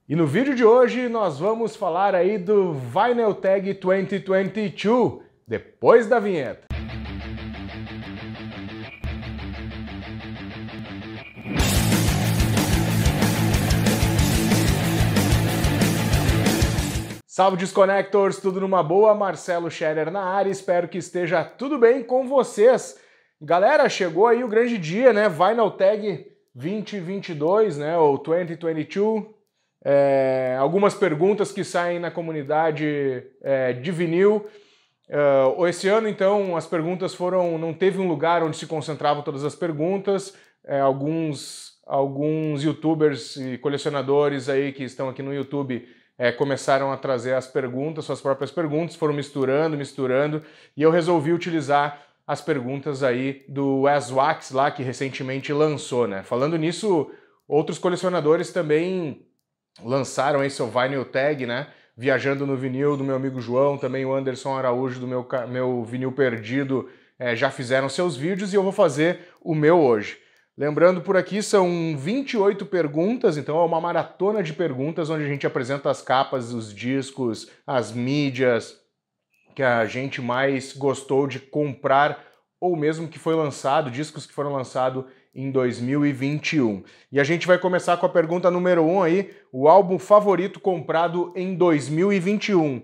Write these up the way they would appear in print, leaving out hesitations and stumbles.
E no vídeo de hoje nós vamos falar aí do Vinyl Tag 2022, depois da vinheta. Salve Disconnectors, tudo numa boa? Marcelo Scherer na área, espero que esteja tudo bem com vocês. Galera, chegou aí o grande dia, né? Vinyl Tag 2022, né? Ou 2022. Algumas perguntas que saem na comunidade de vinil. Esse ano, então, as perguntas foram... Não teve um lugar onde se concentravam todas as perguntas. Alguns youtubers e colecionadores aí que estão aqui no YouTube começaram a trazer as perguntas, suas próprias perguntas, foram misturando, e eu resolvi utilizar as perguntas aí do Wes Wax lá, que recentemente lançou, né? Falando nisso, outros colecionadores também lançaram aí seu Vinyl Tag, né? Viajando no Vinil, do meu amigo João, também o Anderson Araújo do meu Vinil Perdido já fizeram seus vídeos e eu vou fazer o meu hoje. Lembrando, por aqui são 28 perguntas, então é uma maratona de perguntas onde a gente apresenta as capas, os discos, as mídias que a gente mais gostou de comprar ou mesmo que foi lançado, discos que foram lançados em 2021. E a gente vai começar com a pergunta número 1 aí, o álbum favorito comprado em 2021.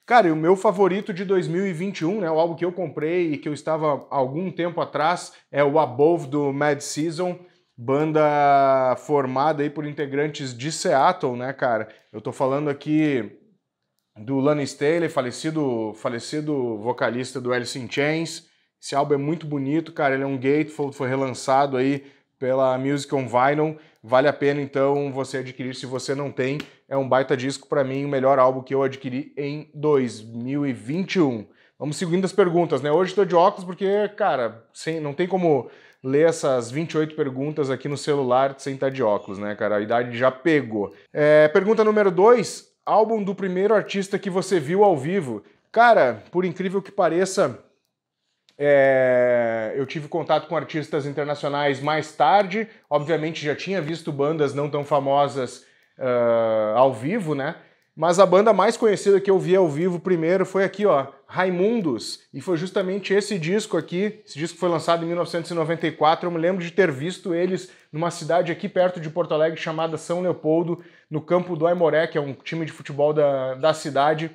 Cara, e o meu favorito de 2021, né, o álbum que eu comprei e que eu estava há algum tempo atrás, é o Above do Mad Season, banda formada aí por integrantes de Seattle, né, cara? Eu tô falando aqui do Lane Staley, falecido vocalista do Alice in Chains. Esse álbum é muito bonito, cara, ele é um gatefold, foi relançado aí pela Music on Vinyl, vale a pena então você adquirir se você não tem, é um baita disco para mim, o melhor álbum que eu adquiri em 2021. Vamos seguindo as perguntas, né? Hoje estou de óculos porque, cara, não tem como ler essas 28 perguntas aqui no celular sem estar de óculos, né, cara? A idade já pegou. Pergunta número 2, álbum do primeiro artista que você viu ao vivo. Cara, por incrível que pareça, eu tive contato com artistas internacionais mais tarde, obviamente já tinha visto bandas não tão famosas ao vivo, né? Mas a banda mais conhecida que eu vi ao vivo primeiro foi aqui, ó, Raimundos, e foi justamente esse disco aqui, esse disco foi lançado em 1994, eu me lembro de ter visto eles numa cidade aqui perto de Porto Alegre chamada São Leopoldo, no campo do Aimoré, que é um time de futebol da cidade.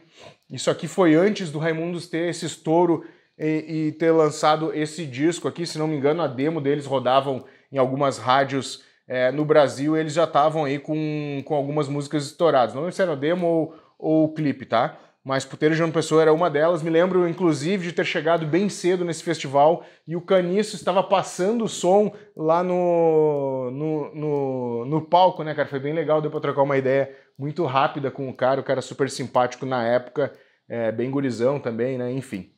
Isso aqui foi antes do Raimundos ter esse estouro e ter lançado esse disco aqui, se não me engano a demo deles rodavam em algumas rádios no Brasil, eles já estavam aí com algumas músicas estouradas, não sei se era demo ou clipe, tá? Mas Puteiro de João Pessoa era uma delas, me lembro inclusive de ter chegado bem cedo nesse festival e o Caniço estava passando o som lá no palco, né, cara? Foi bem legal, deu pra trocar uma ideia muito rápida com o cara super simpático na época, bem gurizão também, né, enfim.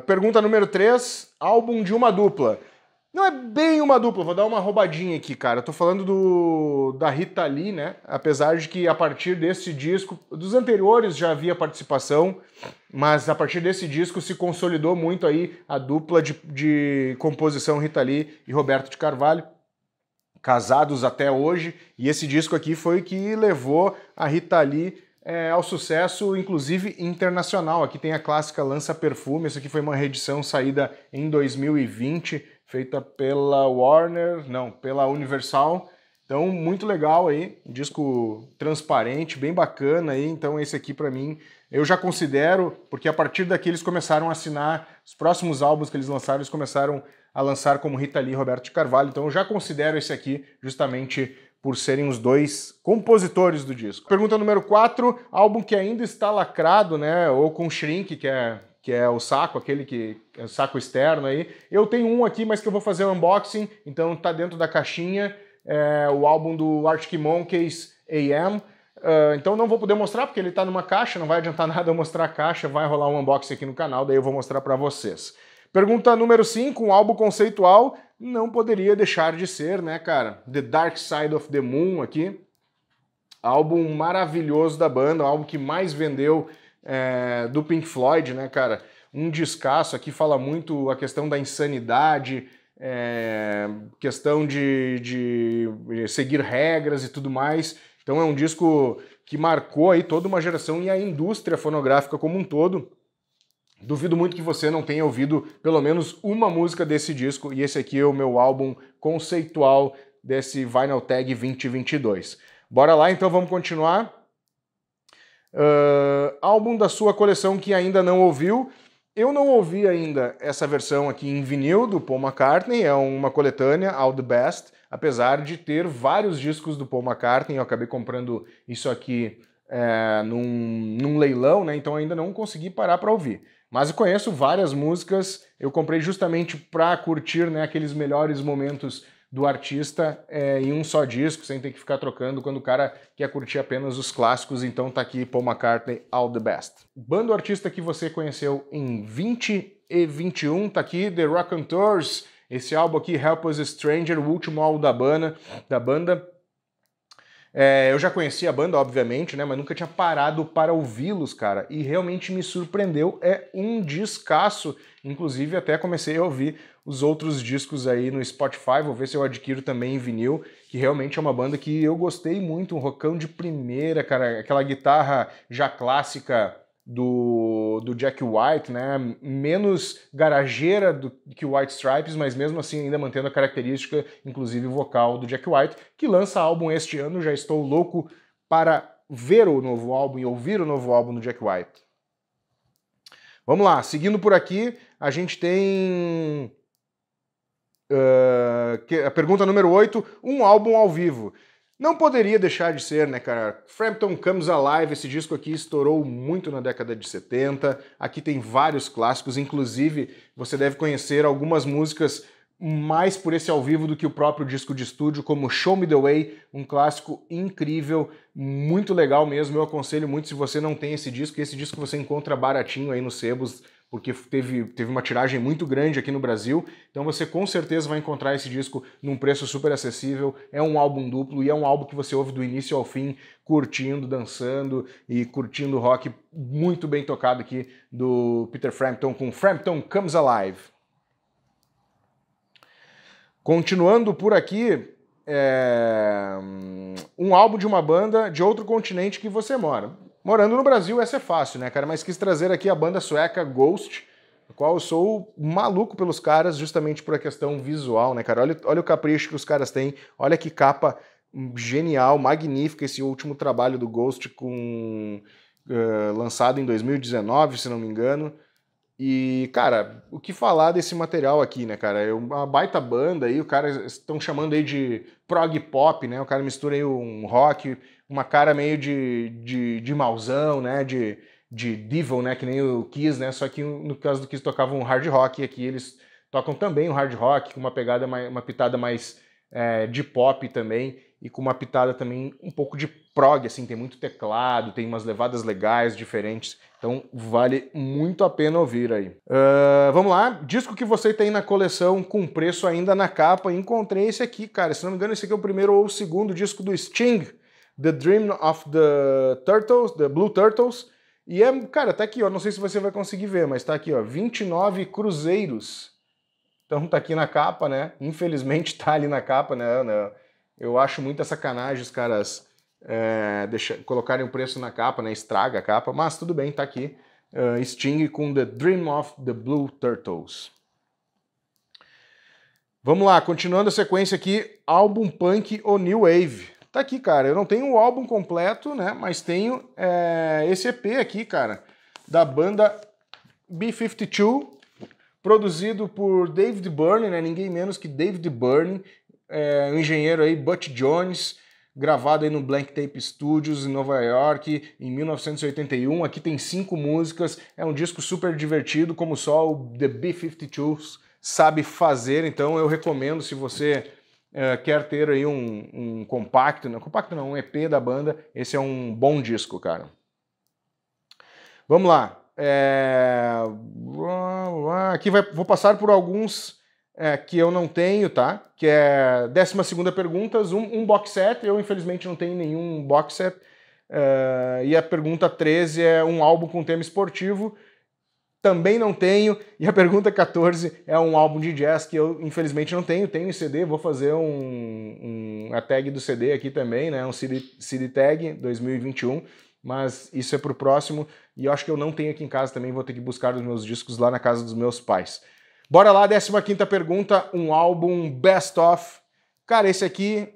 Pergunta número 3, álbum de uma dupla. Não é bem uma dupla, vou dar uma roubadinha aqui, cara. Eu tô falando da Rita Lee, né? Apesar de que a partir desse disco, dos anteriores já havia participação, mas a partir desse disco se consolidou muito aí a dupla de composição Rita Lee e Roberto de Carvalho, casados até hoje, e esse disco aqui foi que levou a Rita Lee ao sucesso, inclusive internacional. Aqui tem a clássica Lança Perfume, essa aqui foi uma reedição saída em 2020, feita pela Warner, não, pela Universal. Então, muito legal aí, um disco transparente, bem bacana aí. Então, esse aqui pra mim, eu já considero, porque a partir daqui eles começaram a assinar, os próximos álbuns que eles lançaram, eles começaram a lançar como Rita Lee e Roberto de Carvalho. Então, eu já considero esse aqui justamente por serem os dois compositores do disco. Pergunta número 4, álbum que ainda está lacrado, né, ou com shrink, que é o saco, aquele que é o saco externo aí. Eu tenho um aqui, mas que eu vou fazer um unboxing, então tá dentro da caixinha, o álbum do Arctic Monkeys, AM. Então não vou poder mostrar, porque ele tá numa caixa, não vai adiantar nada eu mostrar a caixa, vai rolar um unboxing aqui no canal, daí eu vou mostrar pra vocês. Pergunta número 5, um álbum conceitual, não poderia deixar de ser, né, cara? The Dark Side of the Moon aqui, álbum maravilhoso da banda, o álbum que mais vendeu do Pink Floyd, né, cara? Um descasso, aqui fala muito a questão da insanidade, questão de seguir regras e tudo mais. Então é um disco que marcou aí toda uma geração e a indústria fonográfica como um todo. Duvido muito que você não tenha ouvido pelo menos uma música desse disco, e esse aqui é o meu álbum conceitual desse Vinyl Tag 2022. Bora lá, então, vamos continuar. Álbum da sua coleção que ainda não ouviu. Eu não ouvi ainda essa versão aqui em vinil do Paul McCartney, é uma coletânea, All the Best, apesar de ter vários discos do Paul McCartney. Eu acabei comprando isso aqui num leilão, né? Então ainda não consegui parar para ouvir. Mas eu conheço várias músicas, eu comprei justamente para curtir, né, aqueles melhores momentos do artista em um só disco, sem ter que ficar trocando quando o cara quer curtir apenas os clássicos. Então tá aqui Paul McCartney, All the Best. Banda ou artista que você conheceu em 20 e 21, tá aqui The Raconteurs, esse álbum aqui, Help Us Stranger, o último álbum da banda. Eu já conhecia a banda, obviamente, né, mas nunca tinha parado para ouvi-los, cara, e realmente me surpreendeu, é um descasso. Inclusive até comecei a ouvir os outros discos aí no Spotify, vou ver se eu adquiro também em vinil, que realmente é uma banda que eu gostei muito, um rockão de primeira, cara, aquela guitarra já clássica do Jack White, né, menos garageira que o White Stripes, mas mesmo assim ainda mantendo a característica, inclusive vocal, do Jack White, que lança álbum este ano. Já estou louco para ver o novo álbum e ouvir o novo álbum do Jack White. Vamos lá, seguindo por aqui, a gente tem a pergunta número 8, um álbum ao vivo. Não poderia deixar de ser, né, cara? Frampton Comes Alive, esse disco aqui estourou muito na década de 70, aqui tem vários clássicos, inclusive você deve conhecer algumas músicas mais por esse ao vivo do que o próprio disco de estúdio, como Show Me The Way, um clássico incrível, muito legal mesmo. Eu aconselho muito, se você não tem esse disco você encontra baratinho aí nos sebos, porque teve uma tiragem muito grande aqui no Brasil, então você com certeza vai encontrar esse disco num preço super acessível. É um álbum duplo e é um álbum que você ouve do início ao fim, curtindo, dançando e curtindo o rock muito bem tocado aqui do Peter Frampton com Frampton Comes Alive. Continuando por aqui, um álbum de uma banda de outro continente que você mora. Morando no Brasil, essa é fácil, né, cara? Mas quis trazer aqui a banda sueca Ghost, a qual eu sou maluco pelos caras, justamente por a questão visual, né, cara? Olha o capricho que os caras têm, olha que capa genial, magnífica, esse último trabalho do Ghost, lançado em 2019, se não me engano. E, cara, o que falar desse material aqui, né, cara? É uma baita banda aí, os caras estão chamando aí de prog pop, né? O cara mistura aí um rock, uma cara meio de mauzão, né? De devil, né? Que nem o Kiss, né? Só que no caso do Kiss tocavam um hard rock, e aqui eles tocam também um hard rock, com uma pegada, uma pitada mais de pop também, e com uma pitada também um pouco de prog, assim, tem muito teclado, tem umas levadas legais, diferentes, então vale muito a pena ouvir aí. Vamos lá, disco que você tem na coleção com preço ainda na capa, encontrei esse aqui, cara, se não me engano esse aqui é o primeiro ou o segundo disco do Sting, The Dream of the Turtles, The Blue Turtles, e cara, tá aqui, ó, não sei se você vai conseguir ver, mas tá aqui, ó, 29 cruzeiros, então tá aqui na capa, né, infelizmente tá ali na capa, né, eu acho muita sacanagem os caras colocarem o preço na capa, né? Estraga a capa, mas tudo bem, tá aqui. Sting com The Dream of the Blue Turtles. Vamos lá, continuando a sequência aqui, álbum punk ou new wave. Tá aqui, cara, eu não tenho o álbum completo, né? Mas tenho esse EP aqui, cara, da banda B-52, produzido por David Byrne, né? Ninguém menos que David Byrne, o engenheiro aí, Butch Jones, gravado aí no Blank Tape Studios em Nova York em 1981. Aqui tem 5 músicas, é um disco super divertido, como só o The B-52s sabe fazer, então eu recomendo, se você quer ter aí um compacto, não, um EP da banda, esse é um bom disco, cara. Vamos lá. Aqui vou passar por alguns que eu não tenho, tá? Que é 12ª perguntas, um box set. Eu, infelizmente, não tenho nenhum box set. E a pergunta 13 é um álbum com tema esportivo. também não tenho. E a pergunta 14 é um álbum de jazz que eu infelizmente não tenho. Tenho em CD, vou fazer a tag do CD aqui também, né? Um CD tag 2021, mas isso é pro próximo. E eu acho que eu não tenho aqui em casa também, vou ter que buscar os meus discos lá na casa dos meus pais. Bora lá, 15ª pergunta, um álbum best of. Cara, esse aqui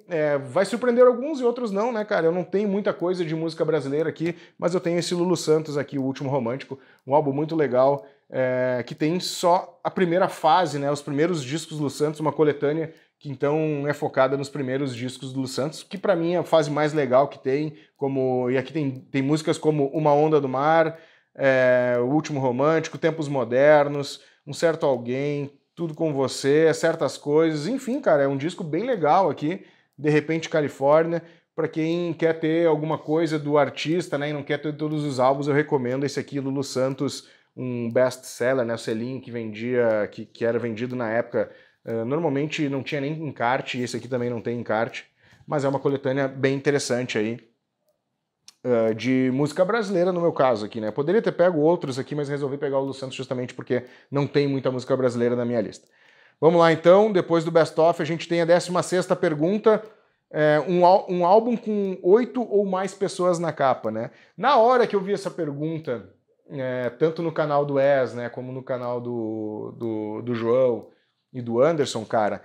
vai surpreender alguns e outros não, né, cara? Eu não tenho muita coisa de música brasileira aqui, mas eu tenho esse Lulu Santos aqui, O Último Romântico, um álbum muito legal, que tem só a primeira fase, né? Os primeiros discos do Lulu Santos, uma coletânea que então é focada nos primeiros discos do Lulu Santos, que pra mim é a fase mais legal que tem, e aqui tem músicas como Uma Onda do Mar, O Último Romântico, Tempos Modernos, Um Certo Alguém, Tudo Com Você, Certas Coisas, enfim, cara, é um disco bem legal aqui, De Repente Califórnia. Para quem quer ter alguma coisa do artista, né, e não quer ter todos os álbuns, eu recomendo esse aqui, Lulu Santos, um best-seller, né, o selinho que vendia, que era vendido na época, normalmente não tinha nem encarte, esse aqui também não tem encarte, mas é uma coletânea bem interessante aí, de música brasileira no meu caso aqui, né? Poderia ter pego outros aqui, mas resolvi pegar o Lulu Santos justamente porque não tem muita música brasileira na minha lista. Vamos lá então, depois do Best Of a gente tem a 16ª pergunta, um álbum com 8 ou mais pessoas na capa, né? Na hora que eu vi essa pergunta, tanto no canal do Wes, né, como no canal do João e do Anderson, cara,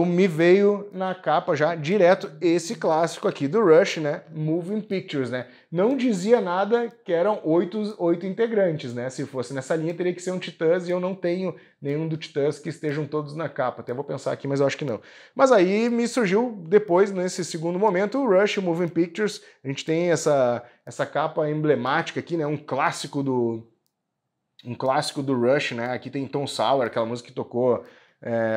me veio na capa já direto esse clássico aqui do Rush, né? Moving Pictures, né? Não dizia nada que eram 8 integrantes, né? Se fosse nessa linha teria que ser um Titãs e eu não tenho nenhum do Titãs que estejam todos na capa. Até vou pensar aqui, mas eu acho que não. Mas aí me surgiu depois, nesse segundo momento, o Rush, o Moving Pictures. A gente tem essa capa emblemática aqui, né? Um clássico do Rush, né? Aqui tem Tom Sawyer, aquela música que tocou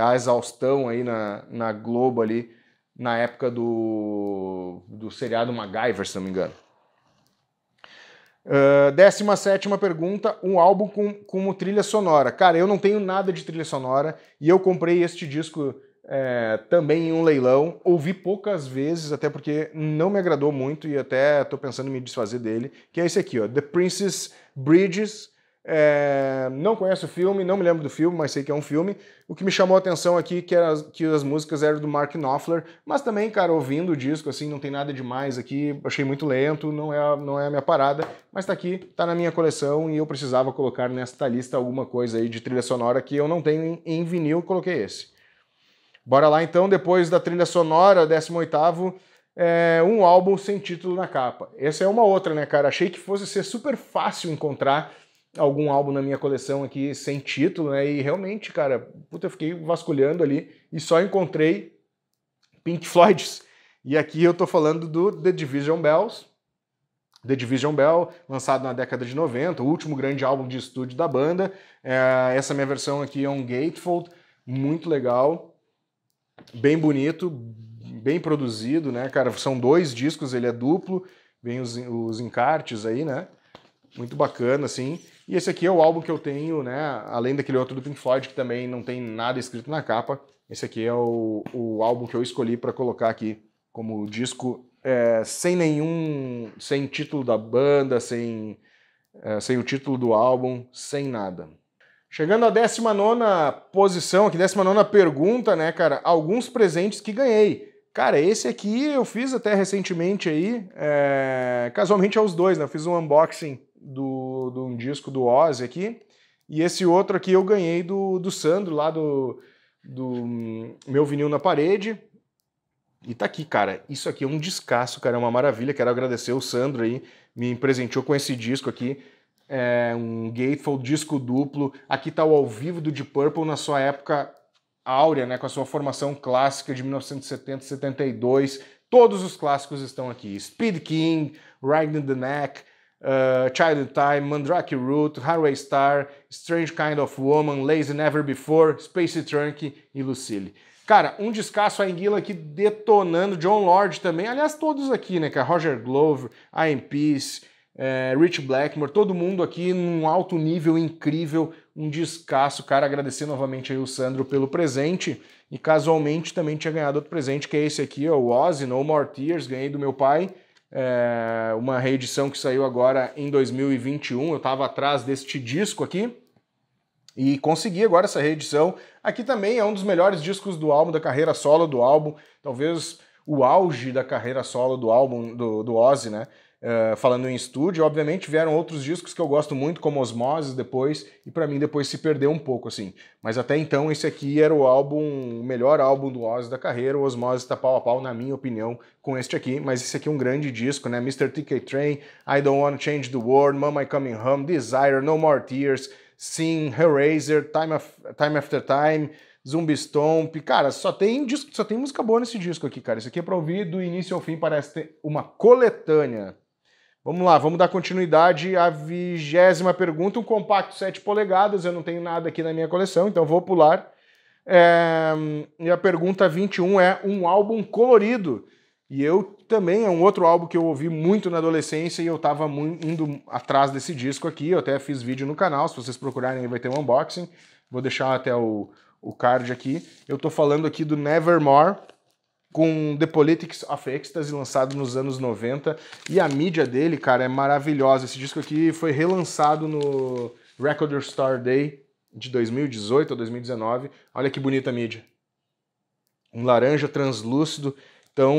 a exaustão aí na Globo ali, na época do seriado MacGyver, se não me engano. 17ª pergunta, um álbum como trilha sonora. Cara, eu não tenho nada de trilha sonora e eu comprei este disco também em um leilão, ouvi poucas vezes, até porque não me agradou muito e até tô pensando em me desfazer dele, que é esse aqui, ó, The Princess Bridges. Não conheço o filme, não me lembro do filme, mas sei que é um filme. O que me chamou a atenção aqui que as músicas eram do Mark Knopfler, mas também, cara, ouvindo o disco, assim, não tem nada demais aqui, achei muito lento, não é a minha parada, mas tá aqui, tá na minha coleção e eu precisava colocar nesta lista alguma coisa aí de trilha sonora que eu não tenho em vinil, coloquei esse. Bora lá então, depois da trilha sonora, 18º, um álbum sem título na capa. Essa é uma outra, né, cara? Achei que fosse ser super fácil encontrar algum álbum na minha coleção aqui sem título, né? E realmente, cara, puta, eu fiquei vasculhando ali e só encontrei Pink Floyd. E aqui eu tô falando do The Division Bells. The Division Bell, lançado na década de 90, o último grande álbum de estúdio da banda. Essa minha versão aqui é um Gatefold, muito legal, bem bonito, bem produzido, né, cara? São 2 discos, ele é duplo, vem os encartes aí, né? Muito bacana, assim. E esse aqui é o álbum que eu tenho, né? Além daquele outro do Pink Floyd, que também não tem nada escrito na capa. Esse aqui é o álbum que eu escolhi para colocar aqui como disco sem título da banda, sem o título do álbum, sem nada. Chegando à 19ª posição, aqui 19ª pergunta, né, cara? Alguns presentes que ganhei. Cara, esse aqui eu fiz até recentemente aí, casualmente aos 2, né? Eu fiz um unboxing de um disco do Ozzy aqui, e esse outro aqui eu ganhei do Sandro, lá do Meu Vinil na Parede, e tá aqui, cara. Isso aqui é um descasso, cara, é uma maravilha. Quero agradecer o Sandro aí, me presenteou com esse disco aqui, um Gatefold disco duplo. Aqui tá o ao vivo do Deep Purple na sua época áurea, né, com a sua formação clássica de 1970, 72, todos os clássicos estão aqui. Speed King, Riding the Neck, Child in Time, Mandrake Root, Highway Star, Strange Kind of Woman, Lazy Never Before, Space Trunk e Lucille. Cara, um descasso, a Anguila aqui detonando, John Lord também, aliás, todos aqui, né, cara? Roger Glover, I Am Peace, Rich Blackmore, todo mundo aqui num alto nível incrível, um descasso, cara, agradecer novamente aí o Sandro pelo presente, e casualmente também tinha ganhado outro presente, que é esse aqui, ó, o Ozzy, No More Tears, ganhei do meu pai, uma reedição que saiu agora em 2021, eu tava atrás deste disco aqui, E consegui agora essa reedição. Aqui também é um dos melhores discos do álbum, da carreira solo do álbum, talvez o auge da carreira solo do álbum do Ozzy, né? Falando em estúdio, obviamente vieram outros discos que eu gosto muito, como Osmosis depois, e pra mim depois se perdeu um pouco, assim. Mas até então esse aqui era o melhor álbum do Ozzy da carreira, o Osmosis tá pau a pau, na minha opinião, com este aqui, mas esse aqui é um grande disco, né? Mr. TK Train, I Don't Wanna Change the World, Mama I Coming Home, Desire, No More Tears, Sim, Hellraiser, Time After Time, Zumbi Stomp, cara, só tem música boa nesse disco aqui, cara. Isso aqui é pra ouvir do início ao fim, parece ter uma coletânea. Vamos lá, vamos dar continuidade à 20ª pergunta, um compacto 7 polegadas, eu não tenho nada aqui na minha coleção, então vou pular. E a pergunta 21 é um álbum colorido. E eu também, é um outro álbum que eu ouvi muito na adolescência e eu tava indo atrás desse disco aqui, eu até fiz vídeo no canal, se vocês procurarem aí vai ter um unboxing, vou deixar até o card aqui. Eu tô falando aqui do Nevermore, com The Politics of Ecstasy, lançado nos anos 90, e a mídia dele, cara, é maravilhosa. Esse disco aqui foi relançado no Record Store Day de 2018 ou 2019. Olha que bonita a mídia. Um laranja translúcido. Então,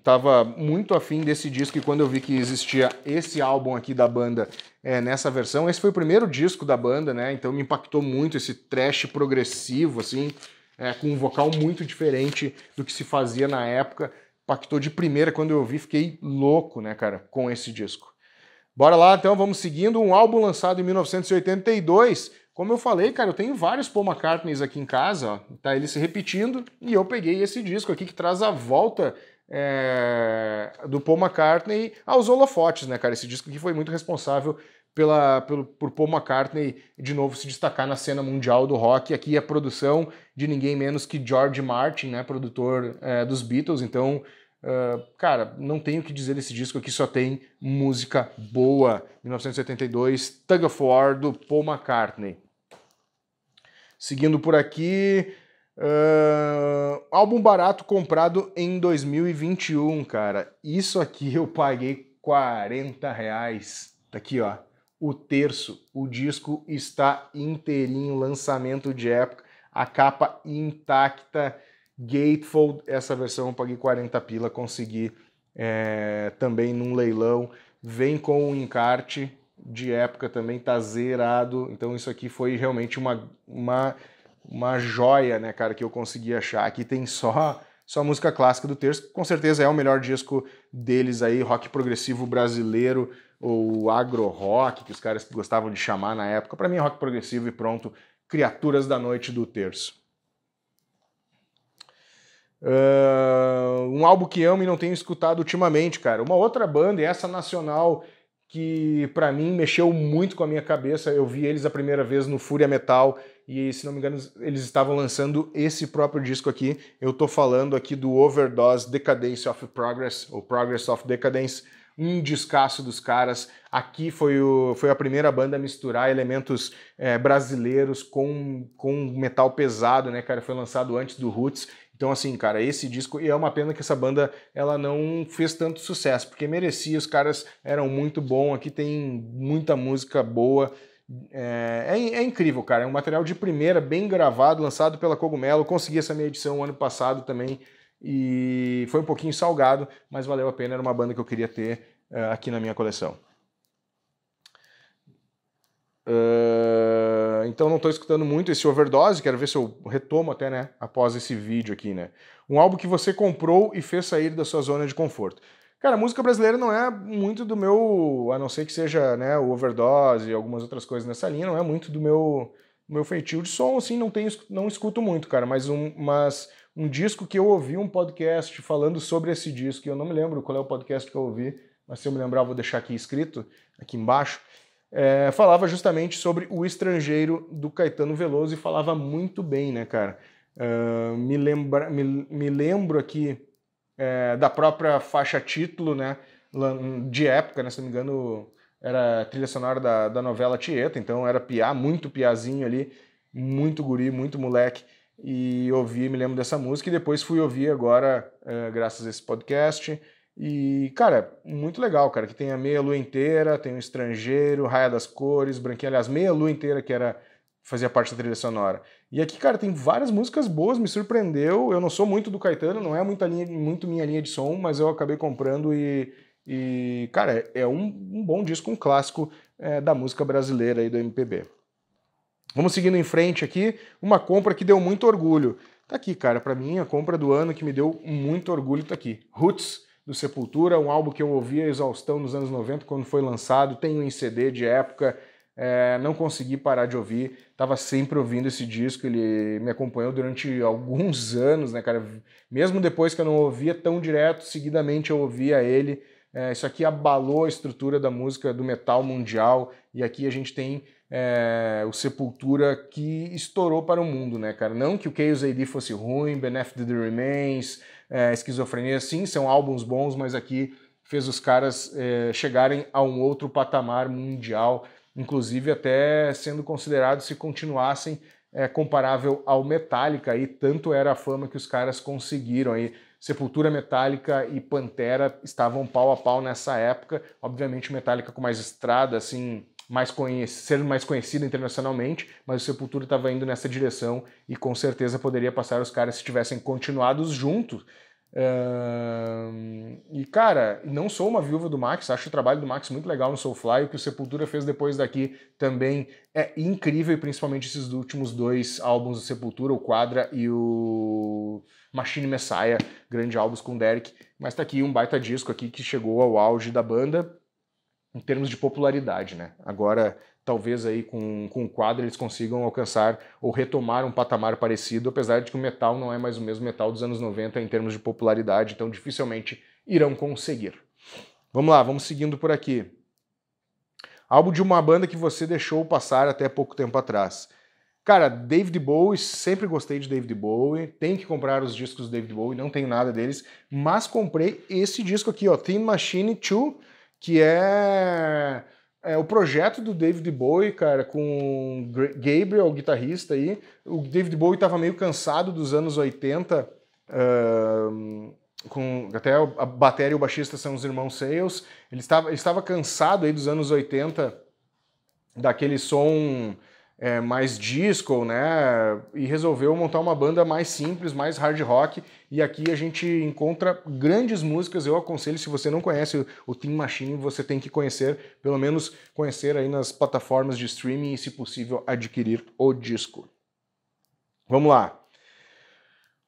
tava muito afim desse disco e quando eu vi que existia esse álbum aqui da banda nessa versão, esse foi o primeiro disco da banda, né? Então me impactou muito esse thrash progressivo, assim, com um vocal muito diferente do que se fazia na época. Impactou de primeira quando eu ouvi, fiquei louco, né, cara, com esse disco. Bora lá, então, vamos seguindo. Um álbum lançado em 1982. Como eu falei, cara, eu tenho vários Paul McCartneys aqui em casa, ó, tá ele se repetindo, e eu peguei esse disco aqui que traz a volta do Paul McCartney aos holofotes, né, cara? Esse disco aqui foi muito responsável por Paul McCartney de novo se destacar na cena mundial do rock. Aqui a produção de ninguém menos que George Martin, né, produtor dos Beatles. Então, cara, não tenho o que dizer desse disco aqui, só tem música boa. 1972, Tug of War, do Paul McCartney. Seguindo por aqui, álbum barato comprado em 2021, cara. Isso aqui eu paguei R$40. Tá aqui, ó. O Terço, o disco está inteirinho, lançamento de época, a capa intacta, Gatefold, essa versão eu paguei 40 pila, consegui também num leilão, vem com um encarte de época também, tá zerado, então isso aqui foi realmente uma joia, né, cara, que eu consegui achar. Aqui tem só música clássica do Terço, com certeza é o melhor disco deles aí, rock progressivo brasileiro, ou agro-rock, que os caras gostavam de chamar na época. Pra mim é rock progressivo e pronto, Criaturas da Noite do Terço. Um álbum que amo e não tenho escutado ultimamente, cara. Uma outra banda, e essa nacional, que pra mim mexeu muito com a minha cabeça. Eu vi eles a primeira vez no Fúria Metal e, se não me engano, eles estavam lançando esse próprio disco aqui. Eu tô falando aqui do Overdose Decadence of Progress, ou Progress of Decadence, um descasso dos caras. Aqui foi a primeira banda a misturar elementos brasileiros com metal pesado, né, cara? Foi lançado antes do Roots. Então, assim, cara, esse disco, e é uma pena que essa banda, ela não fez tanto sucesso, porque merecia, os caras eram muito bons, aqui tem muita música boa, é incrível, cara, é um material de primeira, bem gravado, lançado pela Cogumelo, consegui essa minha edição ano passado também, e foi um pouquinho salgado, mas valeu a pena, era uma banda que eu queria ter aqui na minha coleção. Então não estou escutando muito esse Overdose, quero ver se eu retomo até, né, após esse vídeo aqui, né. Um álbum que você comprou e fez sair da sua zona de conforto. Cara, a música brasileira não é muito do meu, a não ser que seja, né, o Overdose e algumas outras coisas nessa linha, não é muito do meu feitio de som, assim, não escuto muito, cara, mas um disco que eu ouvi, um podcast falando sobre esse disco, e eu não me lembro qual é o podcast que eu ouvi, mas se eu me lembrar eu vou deixar aqui escrito, aqui embaixo, falava justamente sobre O Estrangeiro, do Caetano Veloso, e falava muito bem, né, cara? Me lembro aqui da própria faixa título, né, de época, né, se não me engano, era a trilha sonora da novela Tieta, então era muito piazinho ali, muito guri, muito moleque, e ouvi, me lembro dessa música, e depois fui ouvir agora, graças a esse podcast. E, cara, muito legal, cara, que tem a Meia Lua Inteira, tem o Estrangeiro, Raia das Cores, Branquinha, aliás, Meia Lua Inteira, que era fazia parte da trilha sonora. E aqui, cara, tem várias músicas boas, me surpreendeu. Eu não sou muito do Caetano, não é muito minha linha de som, mas eu acabei comprando e cara, é um bom disco, um clássico da música brasileira aí do MPB. Vamos seguindo em frente aqui, uma compra que deu muito orgulho. Tá aqui, cara, pra mim a compra do ano que me deu muito orgulho tá aqui. Roots, do Sepultura, um álbum que eu ouvi a exaustão nos anos 90 quando foi lançado, tenho em CD de época, não consegui parar de ouvir, tava sempre ouvindo esse disco, ele me acompanhou durante alguns anos, né, cara? Mesmo depois que eu não ouvia tão direto, seguidamente eu ouvia ele. Isso aqui abalou a estrutura da música do metal mundial, e aqui a gente tem o Sepultura que estourou para o mundo, né, cara? Não que o Chaos AD fosse ruim, Benefit the Remains, Esquizofrenia, sim, são álbuns bons, mas aqui fez os caras chegarem a um outro patamar mundial, inclusive até sendo considerado, se continuassem, comparável ao Metallica, aí tanto era a fama que os caras conseguiram aí. Sepultura, Metallica e Pantera estavam pau a pau nessa época, obviamente Metallica com mais estrada, assim, ser mais conhecido internacionalmente, mas o Sepultura estava indo nessa direção e com certeza poderia passar os caras se tivessem continuado juntos. E cara, não sou uma viúva do Max, acho o trabalho do Max muito legal no Soulfly, o que o Sepultura fez depois daqui também é incrível, e principalmente esses últimos dois álbuns do Sepultura, o Quadra e o Machine Messiah, grandes álbuns com Derek, mas tá aqui um baita disco aqui que chegou ao auge da banda em termos de popularidade, né? Agora, talvez aí com o Quadra eles consigam alcançar ou retomar um patamar parecido, apesar de que o metal não é mais o mesmo metal dos anos 90 em termos de popularidade, então dificilmente irão conseguir. Vamos lá, vamos seguindo por aqui. Álbum de uma banda que você deixou passar até pouco tempo atrás. Cara, David Bowie, sempre gostei de David Bowie, tenho que comprar os discos do David Bowie, não tenho nada deles, mas comprei esse disco aqui, ó, Tin Machine 2, que é o projeto do David Bowie, cara, com Gabriel, o guitarrista aí. O David Bowie estava meio cansado dos anos 80, até a bateria e o baixista são os irmãos Sales. Ele estava cansado aí dos anos 80, daquele som mais disco, né? E resolveu montar uma banda mais simples, mais hard rock. E aqui a gente encontra grandes músicas. Eu aconselho, se você não conhece o Tin Machine, você tem que conhecer, pelo menos conhecer aí nas plataformas de streaming e, se possível, adquirir o disco. Vamos lá.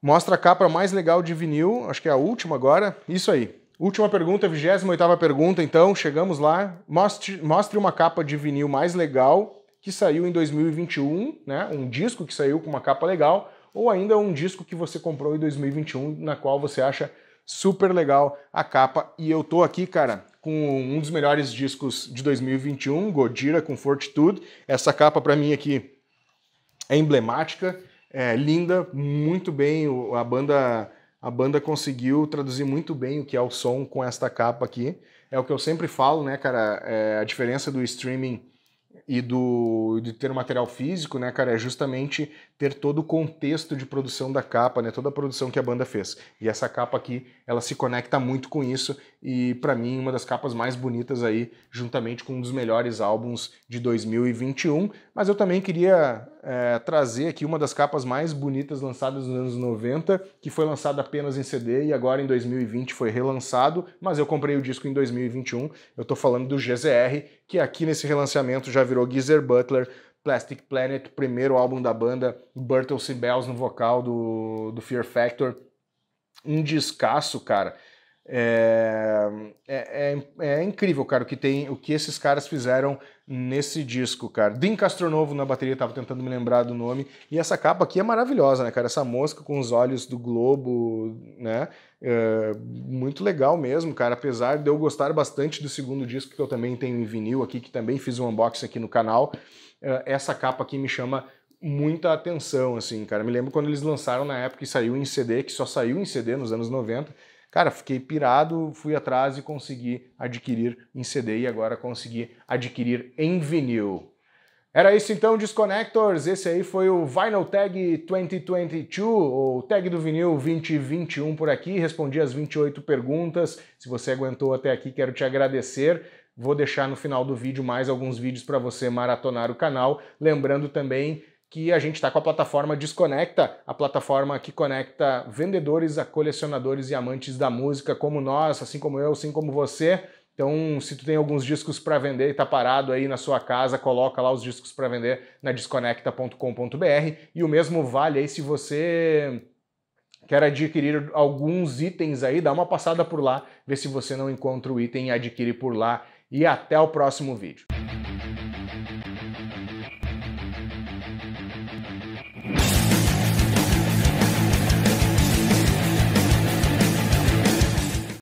Mostra a capa mais legal de vinil, acho que é a última agora. Isso aí. Última pergunta, 28ª pergunta, então, chegamos lá. Mostre uma capa de vinil mais legal que saiu em 2021, né? Um disco que saiu com uma capa legal, ou ainda um disco que você comprou em 2021, na qual você acha super legal a capa. E eu tô aqui, cara, com um dos melhores discos de 2021, Gojira com Fortitude. Essa capa pra mim aqui é emblemática, é linda, muito bem, a banda conseguiu traduzir muito bem o que é o som com esta capa aqui. É o que eu sempre falo, né, cara, a diferença do streaming e de ter um material físico, né, cara, é justamente ter todo o contexto de produção da capa, né, toda a produção que a banda fez. E essa capa aqui, ela se conecta muito com isso e, pra mim, uma das capas mais bonitas aí, juntamente com um dos melhores álbuns de 2021. Mas eu também queria trazer aqui uma das capas mais bonitas lançadas nos anos 90, que foi lançada apenas em CD e agora em 2020 foi relançado, mas eu comprei o disco em 2021. Eu tô falando do GZR, que aqui nesse relançamento já virou Geezer Butler, Plastic Planet, primeiro álbum da banda, Bertelsmann Bells no vocal do Fear Factor. Um descasso, cara. É incrível, cara, o que esses caras fizeram nesse disco, cara. Dean Castronovo na bateria, tava tentando me lembrar do nome. E essa capa aqui é maravilhosa, né, cara? Essa mosca com os olhos do globo, né? Muito legal mesmo, cara. Apesar de eu gostar bastante do segundo disco, que eu também tenho em vinil aqui, que também fiz um unboxing aqui no canal, essa capa aqui me chama muita atenção, assim, cara. Me lembro quando eles lançaram na época e saiu em CD, que só saiu em CD nos anos 90. Cara, fiquei pirado, fui atrás e consegui adquirir em CD e agora consegui adquirir em vinil. Era isso então, Disconnectors. Esse aí foi o Vinyl Tag 2022, ou Tag do Vinil 2021 por aqui. Respondi as 28 perguntas. Se você aguentou até aqui, quero te agradecer. Vou deixar no final do vídeo mais alguns vídeos para você maratonar o canal. Lembrando também que a gente está com a plataforma Desconecta, a plataforma que conecta vendedores a colecionadores e amantes da música, como nós, assim como eu, assim como você. Então, se tu tem alguns discos para vender e tá parado aí na sua casa, coloca lá os discos para vender na desconecta.com.br, e o mesmo vale aí se você quer adquirir alguns itens aí, dá uma passada por lá, vê se você não encontra o item e adquire por lá, e até o próximo vídeo.